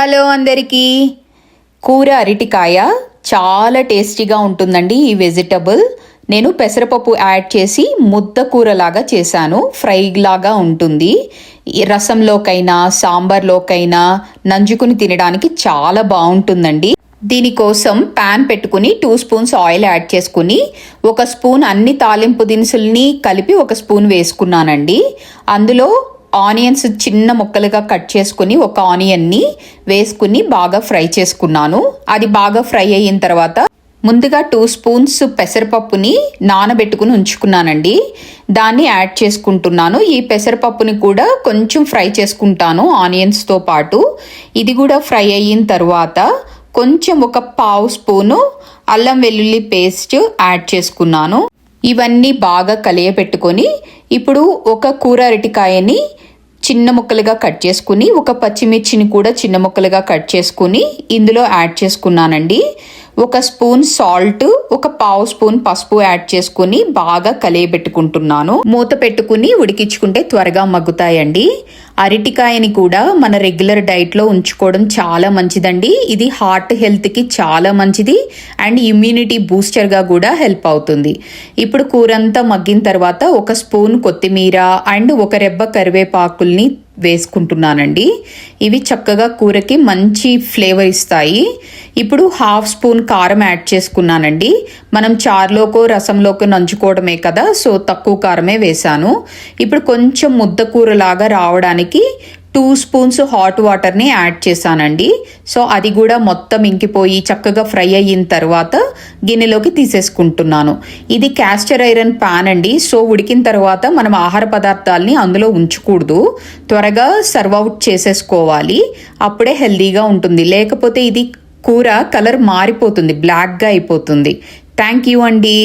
Hello అందరికీ. కూర అరటికాయ చాలా టేస్టీగా ఉంటుందండి. ఈ వెజిటబుల్ నేను పెసరపప్పు యాడ్ చేసి ముద్ద కూరలాగా చేశాను. ఫ్రై లాగా ఉంటుంది. రసంలోకైనా సాంబార్లోకైనా నంజుకుని తినడానికి చాలా బాగుంటుందండి. దీనికోసం ప్యాన్ పెట్టుకుని 2 స్పూన్స్ ఆయిల్ యాడ్ చేసుకుని 1 స్పూన్ అన్ని తాలింపు దినుసుల్ని కలిపి 1 స్పూన్ వేసుకున్నానండి. అందులో ఆనియన్స్ చిన్న ముక్కలుగా కట్ చేసుకుని 1 ఆనియన్ని వేసుకుని బాగా ఫ్రై చేసుకున్నాను. అది బాగా ఫ్రై అయిన తర్వాత ముందుగా 2 స్పూన్స్ పెసరపప్పుని నానబెట్టుకుని ఉంచుకున్నానండి. దాన్ని యాడ్ చేసుకుంటున్నాను. ఈ పెసరపప్పుని కూడా కొంచెం ఫ్రై చేసుకుంటాను ఆనియన్స్తో పాటు. ఇది కూడా ఫ్రై అయిన తర్వాత కొంచెం 1/2 స్పూను అల్లం వెల్లుల్లి పేస్ట్ యాడ్ చేసుకున్నాను. ఇవన్నీ బాగా కలియపెట్టుకొని ఇప్పుడు 1 కూర అరటికాయని చిన్న ముక్కలుగా కట్ చేసుకుని 1 పచ్చిమిర్చిని కూడా చిన్న ముక్కలుగా కట్ చేసుకుని ఇందులో యాడ్ చేసుకున్నానండి. 1 స్పూన్ సాల్ట్, 1/2 స్పూన్ పసుపు యాడ్ చేసుకుని బాగా కలియబెట్టుకుంటున్నాను. మూత పెట్టుకుని ఉడికించుకుంటే త్వరగా మగ్గుతాయండి. అరటికాయని కూడా మన రెగ్యులర్ డైట్లో ఉంచుకోవడం చాలా మంచిదండి. ఇది హార్ట్ హెల్త్కి చాలా మంచిది అండ్ ఇమ్యూనిటీ బూస్టర్గా కూడా హెల్ప్ అవుతుంది. ఇప్పుడు కూర అంతా మగ్గిన తర్వాత 1 స్పూన్ కొత్తిమీర అండ్ 1 రెబ్బ కరివేపాకుల్ని వేసుకుంటున్నానండి. ఇవి చక్కగా కూరకి మంచి ఫ్లేవర్ ఇస్తాయి. ఇప్పుడు 1/2 స్పూన్ కారం యాడ్ చేసుకున్నానండి. మనం చారులోకో రసంలోకో నంచుకోవడమే కదా, సో తక్కువ కారమే వేశాను. ఇప్పుడు కొంచెం ముద్ద కూరలాగా రావడానికి 2 స్పూన్స్ హాట్ వాటర్ని యాడ్ చేశానండి. సో అది కూడా మొత్తం ఇంకిపోయి చక్కగా ఫ్రై అయిన తర్వాత గిన్నెలోకి తీసేసుకుంటున్నాను. ఇది క్యాస్టర్ ఐరన్ ప్యాన్ అండి. సో ఉడికిన తర్వాత మనం ఆహార పదార్థాలని అందులో ఉంచకూడదు. త్వరగా సర్వ్ అవుట్ చేసేసుకోవాలి. అప్పుడే హెల్దీగా ఉంటుంది. లేకపోతే ఇది కూర కలర్ మారిపోతుంది, బ్లాక్గా అయిపోతుంది. థ్యాంక్ యూ అండి.